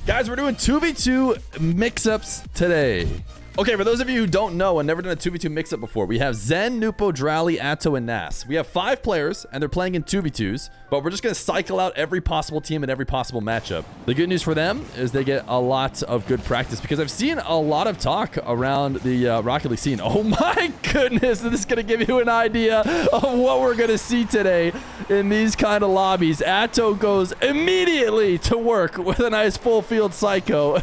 Guys, we're doing 2v2 mix-ups today. Okay, for those of you who don't know and never done a 2v2 mix-up before, we have Zen, Nwpo, Dralii, Atow, and Nass. We have 5 players, and they're playing in 2v2s, but we're just going to cycle out every possible team in every possible matchup. The good news for them is they get a lot of good practice, because I've seen a lot of talk around the Rocket League scene. Oh my goodness, this is going to give you an idea of what we're going to see today in these kind of lobbies. Atow goes immediately to work with a nice full field psycho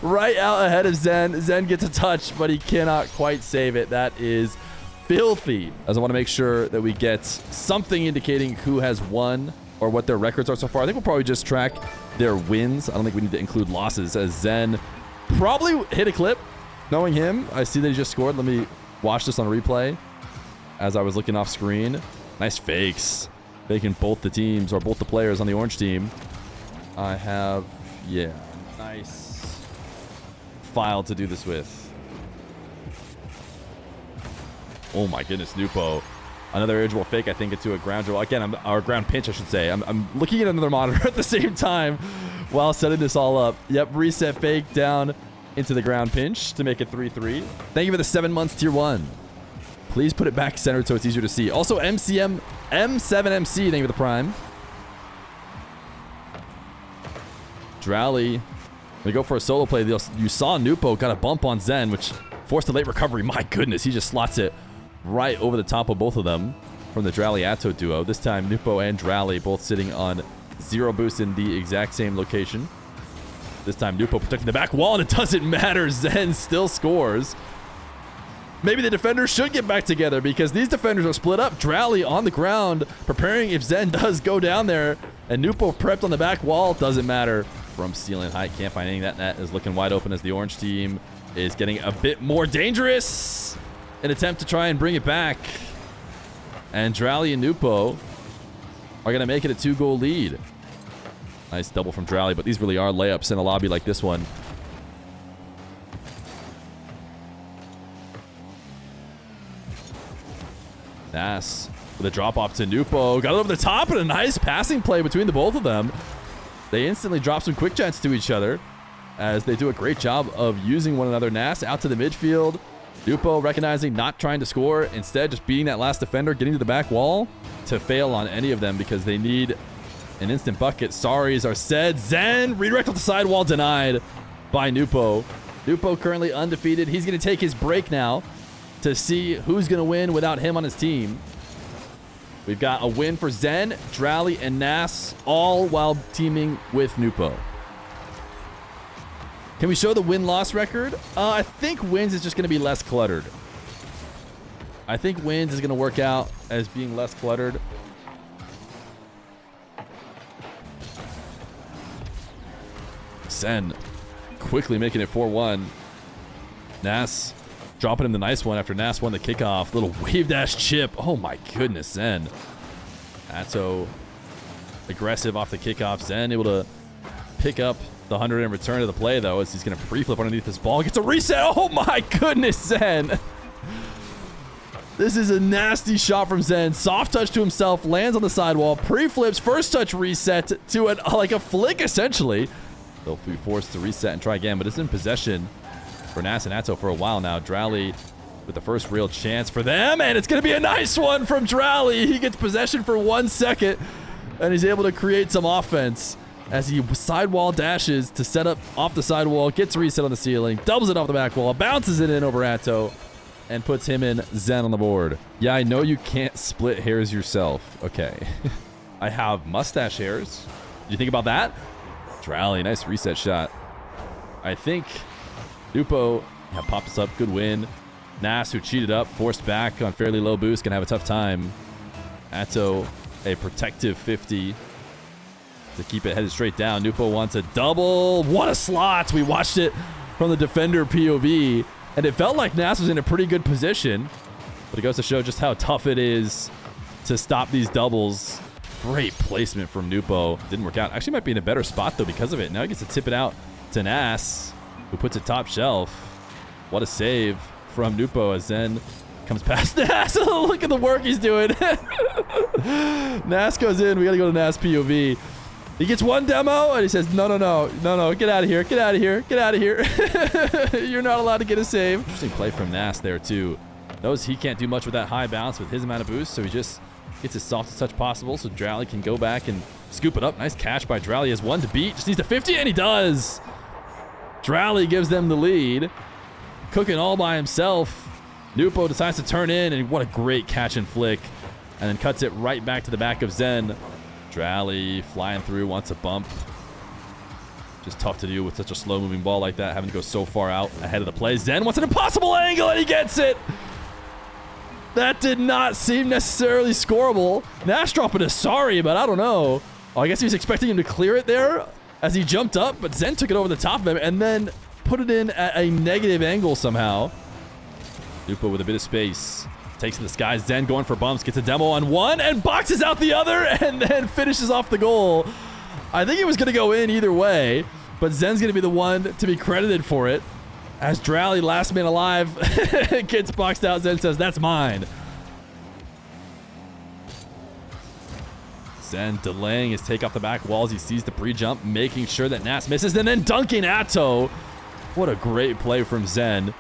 right out ahead of Zen. Zen gets a touch, but he cannot quite save it. That is filthy. As I want to make sure that we get something indicating who has won or what their records are so far. I think we'll probably just track their wins. I don't think we need to include losses, as Zen probably hit a clip. Knowing him, I see that he just scored. Let me watch this on replay as I was looking off screen. Nice fakes. Faking both the teams, or both the players on the orange team. I have, yeah, nice file to do this with. Oh my goodness, Nwpo. Another eligible fake, I think, into a ground drill. Again, our ground pinch, I should say. I'm looking at another monitor at the same time while setting this all up. Yep, reset fake down into the ground pinch to make it 3-3. Thank you for the 7 months tier 1. Please put it back centered so it's easier to see. Also, M7MC, thank you for the prime. Dralii. We go for a solo play. You saw Nwpo got a bump on Zen, which forced a late recovery. My goodness, he just slots it right over the top of both of them from the Dralii-Atow duo. This time, Nwpo and Dralii both sitting on 0 boost in the exact same location. This time, Nwpo protecting the back wall, and it doesn't matter. Zen still scores. Maybe the defenders should get back together, because these defenders are split up. Dralii on the ground, preparing if Zen does go down there, and Nwpo prepped on the back wall. Doesn't matter. From ceiling height, can't find anything. That net is looking wide open as the orange team is getting a bit more dangerous. An attempt to try and bring it back. And Dralii and Nwpo are going to make it a 2-goal lead. Nice double from Dralii, but these really are layups in a lobby like this one. Nass with a drop off to Nwpo. Got it over the top, and a nice passing play between the both of them. They instantly drop some quick chats to each other as they do a great job of using one another. Nass out to the midfield. Nwpo recognizing not trying to score, instead just beating that last defender, getting to the back wall to fail on any of them because they need an instant bucket. Sorries are said. Zen redirect off the sidewall, denied by Nwpo. Nwpo currently undefeated. He's going to take his break now to see who's going to win without him on his team. We've got a win for Zen, Dralii, and Nass, all while teaming with Nwpo. Can we show the win-loss record? I think wins is just going to be less cluttered. I think wins is going to work out as being less cluttered. Zen quickly making it 4-1. Nass dropping him the nice one after Nass won the kickoff. Little wave dash chip. Oh my goodness, Zen. Atow aggressive off the kickoff. Zen able to pick up the 100 and return to the play, though, as he's going to pre-flip underneath this ball. Gets a reset. Oh my goodness, Zen. This is a nasty shot from Zen. Soft touch to himself. Lands on the sidewall. Pre-flips. First touch reset to like a flick, essentially. They'll be forced to reset and try again, but it's in possession for Nass and Atow for a while now. Dralii with the first real chance for them, and it's going to be a nice one from Dralii. He gets possession for 1 second, and he's able to create some offense as he sidewall dashes to set up off the sidewall, gets reset on the ceiling, doubles it off the back wall, bounces it in over Atow, and puts him and Zen on the board. Yeah, I know you can't split hairs yourself. Okay. I have mustache hairs. Did you think about that? Dralii, nice reset shot. I think Nwpo popped us up. Good win. Nass, who cheated up, forced back on fairly low boost, gonna have a tough time. Atow, a protective 50 to keep it headed straight down. Nwpo wants a double. What a slot. We watched it from the defender POV, and it felt like Nass was in a pretty good position, but it goes to show just how tough it is to stop these doubles. Great placement from Nwpo. Didn't work out. Actually might be in a better spot, though, because of it. Now he gets to tip it out to Nass, who puts it top shelf. What a save from Nwpo as Zen comes past Nass. Look at the work he's doing. Nass goes in. We got to go to Nass POV. He gets one demo, and he says, no, no, no, no, no, get out of here, get out of here, get out of here. You're not allowed to get a save. Interesting play from Nass there, too. Knows he can't do much with that high bounce with his amount of boost, so he just gets as soft as touch possible so Dralii can go back and scoop it up. Nice catch by Dralii. He has one to beat. Just needs a 50, and he does. Dralii gives them the lead. Cooking all by himself. Nwpo decides to turn in, and what a great catch and flick. And then cuts it right back to the back of Zen. Dralii flying through, wants a bump. Just tough to do with such a slow-moving ball like that, having to go so far out ahead of the play. Zen wants an impossible angle, and he gets it. That did not seem necessarily scoreable. Nass dropping a sorry, but I don't know. Oh, I guess he was expecting him to clear it there as he jumped up, but Zen took it over the top of him and then put it in at a negative angle somehow. Nwpo with a bit of space. Takes to the sky. Zen going for bumps. Gets a demo on one and boxes out the other and then finishes off the goal. I think it was going to go in either way, but Zen's going to be the one to be credited for it. As Dralii, last man alive, gets boxed out, Zen says, that's mine. Zen delaying his take off the back walls. He sees the pre-jump, making sure that Nass misses, and then dunking Atow. What a great play from Zen.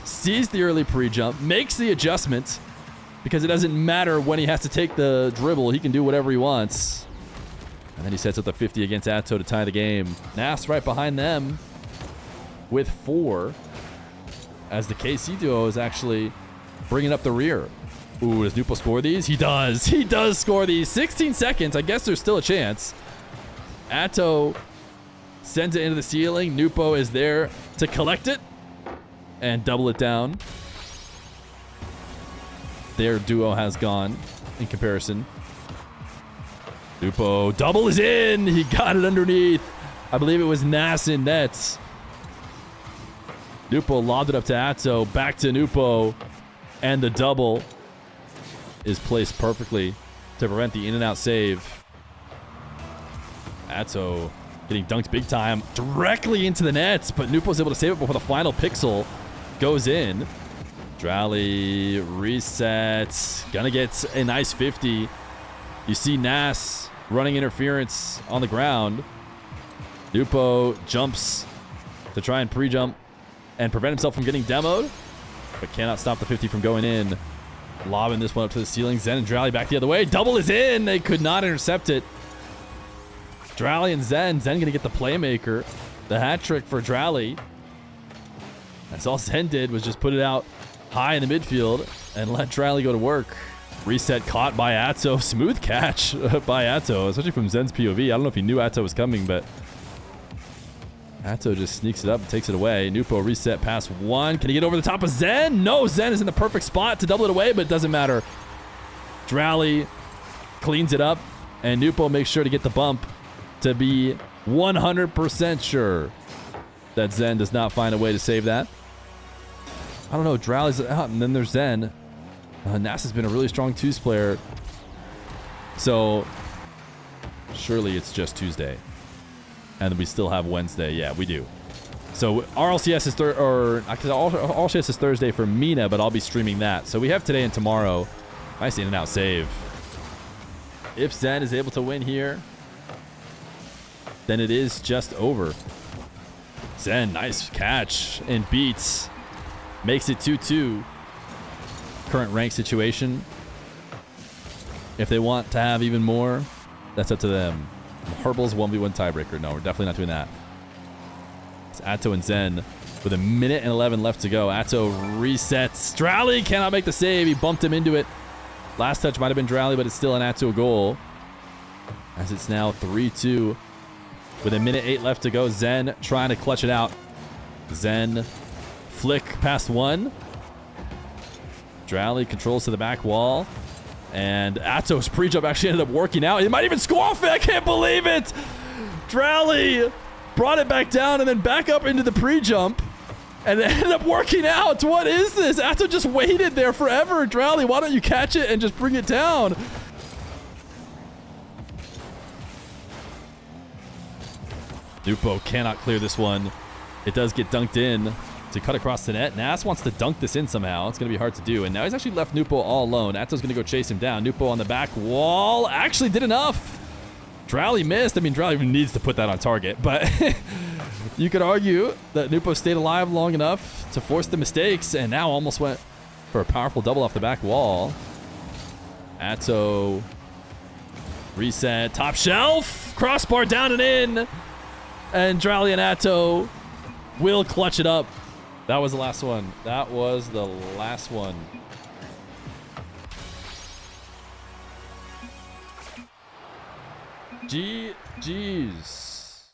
Sees the early pre-jump, makes the adjustment, because it doesn't matter when he has to take the dribble. He can do whatever he wants. And then he sets up the 50 against Atow to tie the game. Nass right behind them with 4, as the KC duo is actually bringing up the rear. Ooh, does Nwpo score these? He does. He does score these. 16 seconds. I guess there's still a chance. Atow sends it into the ceiling. Nwpo is there to collect it and double it down. Their duo has gone in comparison. Nwpo, double is in. He got it underneath. I believe it was Nass in nets. Nwpo lobbed it up to Atow, back to Nwpo, and the double is placed perfectly to prevent the in-and-out save. Atow getting dunked big time directly into the nets, but Nwpo's able to save it before the final pixel goes in. Dralii resets, gonna get a nice 50. You see Nass running interference on the ground. Nwpo jumps to try and pre-jump and prevent himself from getting demoed, but cannot stop the 50 from going in. Lobbing this one up to the ceiling. Zen and Dralii back the other way. Double is in. They could not intercept it. Dralii and Zen. Zen going to get the playmaker. The hat trick for Dralii. That's all Zen did was just put it out high in the midfield and let Dralii go to work. Reset caught by Atow. Smooth catch by Atow, especially from Zen's POV. I don't know if he knew Atow was coming, but Atow just sneaks it up and takes it away. Nwpo reset past one. Can he get over the top of Zen? No, Zen is in the perfect spot to double it away, but it doesn't matter. Dralii cleans it up, and Nwpo makes sure to get the bump to be 100% sure that Zen does not find a way to save that. I don't know. Dralii's out, and then there's Zen. Nass has been a really strong twos player, so surely it's just Tuesday. And we still have Wednesday. Yeah, we do. So RLCS is RLCS is Thursday for Mina, but I'll be streaming that. So we have today and tomorrow. Nice in and out save. If Zen is able to win here, then it is just over. Zen, nice catch and beats. Makes it 2-2. Current rank situation. If they want to have even more, that's up to them. Herbal's 1v1 tiebreaker. No, we're definitely not doing that. It's Atow and Zen with 1:11 left to go. Atow resets. Dralii cannot make the save. He bumped him into it. Last touch might have been Dralii, but it's still an Atow goal. As it's now 3-2 with 1:08 left to go. Zen trying to clutch it out. Zen flick past one. Dralii controls to the back wall. And Atow's pre-jump actually ended up working out. He might even score off it. I can't believe it. Dralii brought it back down and then back up into the pre-jump. And it ended up working out. What is this? Atow just waited there forever. Dralii, why don't you catch it and just bring it down? Nwpo cannot clear this one. It does get dunked in to cut across the net. Nass wants to dunk this in somehow. It's going to be hard to do. And now he's actually left Nwpo all alone. Atow's going to go chase him down. Nwpo on the back wall. Actually did enough Dralii missed. I mean, Dralii even needs to put that on target, but you could argue that Nwpo stayed alive long enough to force the mistakes and now almost went for a powerful double off the back wall. Atow. Reset. Top shelf. Crossbar down and in. And Dralii and Atow will clutch it up. That was the last one. That was the last one. GG's.